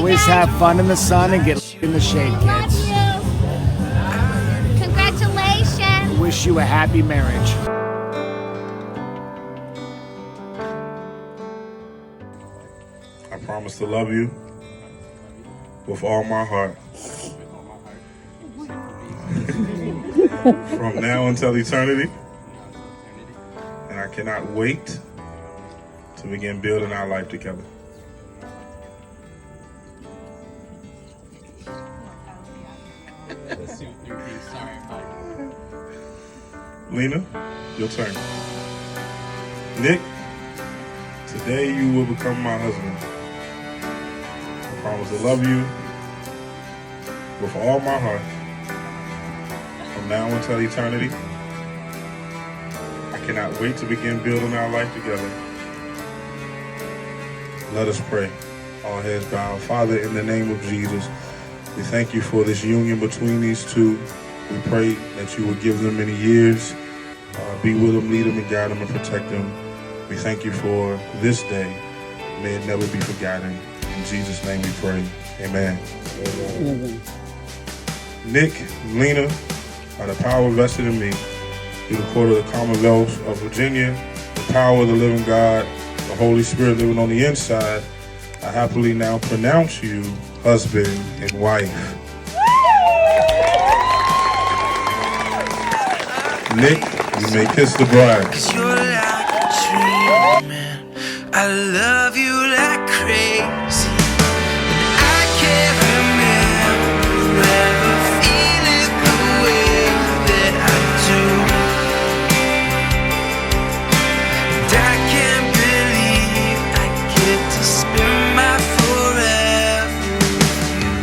Always have fun in the sun and get in the shade, kids. Love you. Congratulations. Wish you a happy marriage. I promise to love you with all my heart. From now until eternity. And I cannot wait to begin building our life together. Lena, your turn. Nick, today you will become my husband. I promise to love you with all my heart. From now until eternity. I cannot wait to begin building our life together. Let us pray. All heads bowed. Father, in the name of Jesus, we thank you for this union between these two. We pray that you would give them many years. Be with them, lead them, and guide them, and protect them. We thank you for this day. May it never be forgotten. In Jesus' name we pray. Amen. Amen. Nick, Lena, by the power vested in me, through the court of the Commonwealth of Virginia, the power of the living God, the Holy Spirit living on the inside, I happily now pronounce you husband and wife. Nick, you may kiss the bride. 'Cause you're like a dream, man. I love you like crazy. And I can't remember ever feeling the way that I do. And I can't believe I get to spend my forever with you.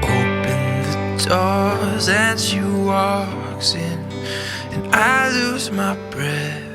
Open the doors as you walks in, and I lose my breath.